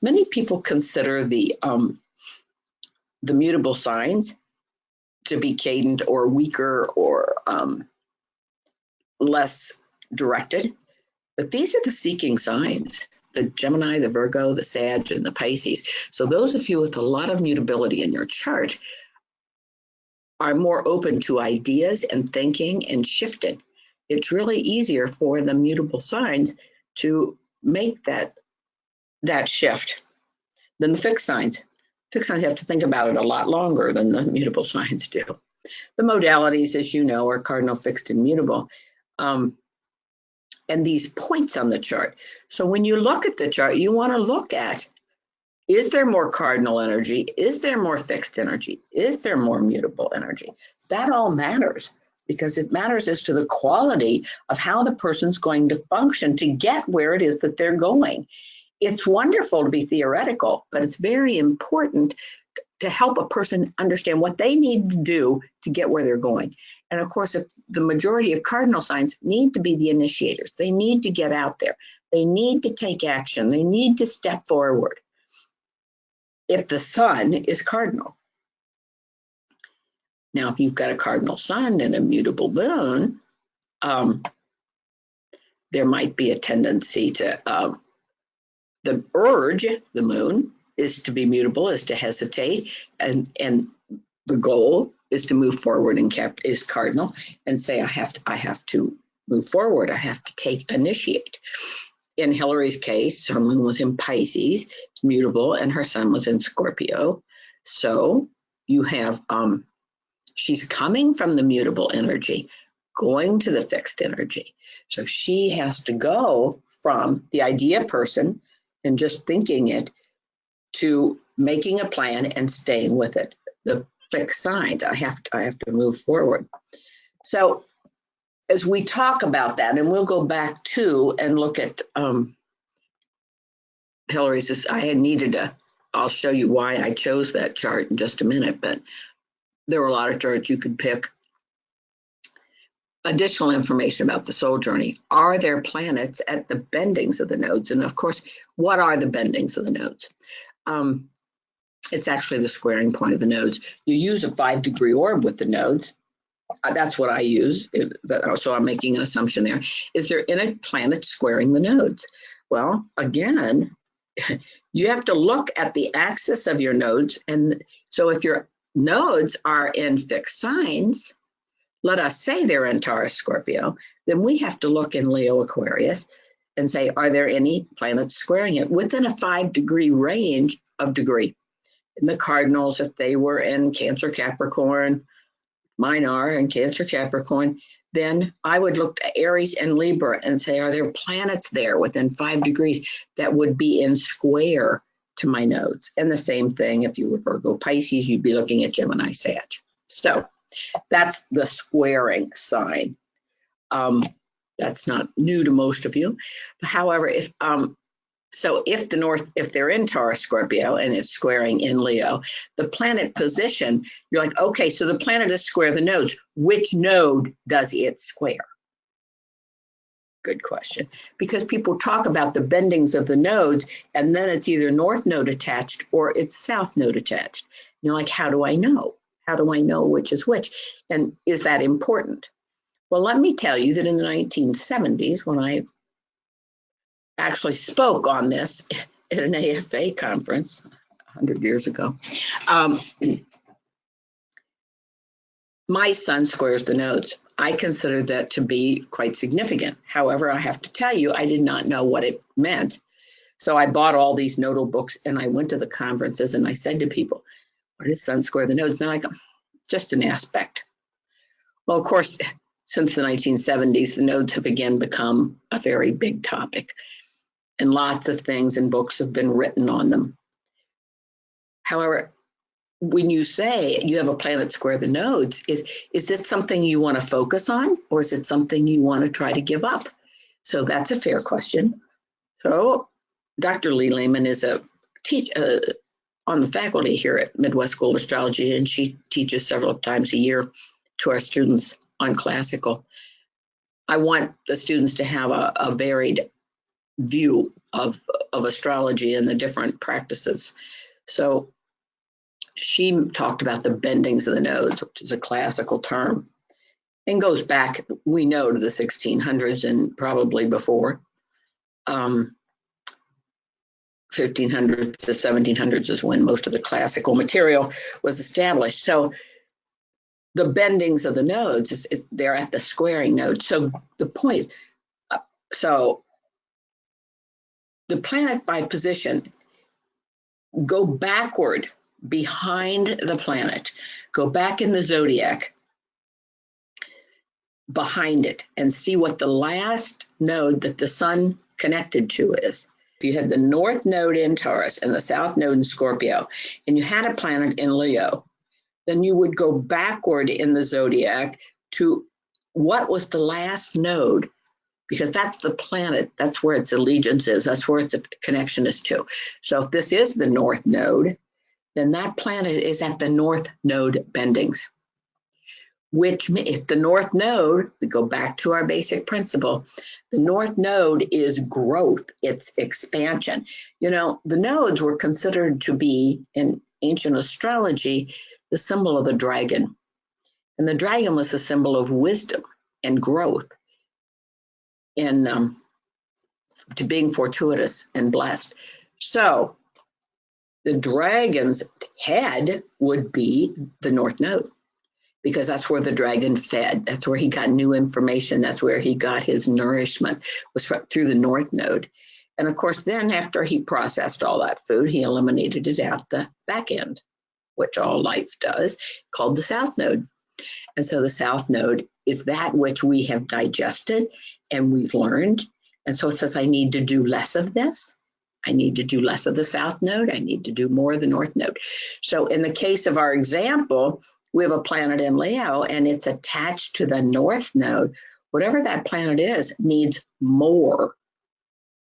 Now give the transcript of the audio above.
Many people consider the mutable signs to be cadent or weaker or less directed, but these are the seeking signs: the Gemini, the Virgo, the Sag, and the Pisces. So those of you with a lot of mutability in your chart are more open to ideas and thinking and shifting. It's really easier for the mutable signs to make that shift than the fixed signs. Fixed signs have to think about it a lot longer than the mutable signs do. The modalities, as you know, are cardinal, fixed, and mutable. And these points on the chart. So when you look at the chart, you want to look at, is there more cardinal energy? Is there more fixed energy? Is there more mutable energy? That all matters, because it matters as to the quality of how the person's going to function to get where it is that they're going. It's wonderful to be theoretical, but it's very important to help a person understand what they need to do to get where they're going. And of course, if the majority of cardinal signs need to be the initiators, they need to get out there, they need to take action, they need to step forward. If the sun is cardinal. Now, if you've got a cardinal sun and a mutable moon, there might be a tendency to, the urge, the moon, is to be mutable, is to hesitate, and the goal is to move forward and is cardinal, and say, I have to move forward, I have to initiate. In Hillary's case, her moon was in Pisces, it's mutable, and her sun was in Scorpio. So you have, she's coming from the mutable energy, going to the fixed energy. So she has to go from the idea person and just thinking it to making a plan and staying with it. The fixed signs, I have to move forward. So as we talk about that, and we'll go back to and look at Hillary's, I'll show you why I chose that chart in just a minute, but there were a lot of charts you could pick. Additional information about the soul journey. Are there planets at the bendings of the nodes? And of course, what are the bendings of the nodes? It's actually the squaring point of the nodes. You use a 5-degree orb with the nodes. That's what I use. So I'm making an assumption there. Is there any planet squaring the nodes? Well, again, you have to look at the axis of your nodes. And so if your nodes are in fixed signs, let us say they're in Taurus, Scorpio, then we have to look in Leo, Aquarius and say, are there any planets squaring it within a 5-degree range of degree? In the cardinals, if they were in Cancer, Capricorn, mine are in Cancer, Capricorn, then I would look at Aries and Libra and say, are there planets there within 5 degrees that would be in square to my nodes? And the same thing, if you were Virgo, Pisces, you'd be looking at Gemini, Sag. So that's the squaring sign. That's not new to most of you. However, if they're in Taurus, Scorpio, and it's squaring in Leo, the planet position, you're like, okay, so the planet is square the nodes. Which node does it square? Good question. Because people talk about the bendings of the nodes, and then it's either north node attached or it's south node attached. You're like, how do I know? How do I know which is which? And is that important? Well, let me tell you that in the 1970s, when I actually spoke on this at an AFA conference 100 years ago, my sun squares the nodes. I considered that to be quite significant. However, I have to tell you, I did not know what it meant. So I bought all these nodal books and I went to the conferences and I said to people, what does sun square the nodes? And I go, just an aspect. Well, of course, since the 1970s, the nodes have again become a very big topic. And lots of things and books have been written on them. However, when you say you have a planet square the nodes, is this something you want to focus on, or is it something you want to try to give up? So that's a fair question. So Dr. Lee Lehman is a teacher on the faculty here at Midwest School of Astrology, and she teaches several times a year to our students on classical. I want the students to have a varied view of astrology and the different practices. So she talked about the bendings of the nodes, which is a classical term, and goes back, we know, to the 1600s and probably before. 1500s to 1700s is when most of the classical material was established. So the bendings of the nodes is they're at the squaring node. So the point, so the planet by position, go backward behind the planet, go back in the zodiac behind it and see what the last node that the sun connected to is. If you had the north node in Taurus and the south node in Scorpio, and you had a planet in Leo, then you would go backward in the zodiac to what was the last node, because that's the planet, that's where its allegiance is, that's where its connection is to. So if this is the north node, then that planet is at the north node bendings, which if the north node, we go back to our basic principle, the north node is growth, it's expansion. You know, the nodes were considered to be, in ancient astrology, the symbol of the dragon. And the dragon was a symbol of wisdom and growth and to being fortuitous and blessed. So the dragon's head would be the north node, because that's where the dragon fed. That's where he got new information. That's where he got his nourishment, was through the north node. And of course, then after he processed all that food, he eliminated it out the back end, which all life does, called the south node. And so the south node is that which we have digested and we've learned. And so it says, I need to do less of this. I need to do less of the south node. I need to do more of the north node. So in the case of our example, we have a planet in Leo and it's attached to the north node. Whatever that planet is needs more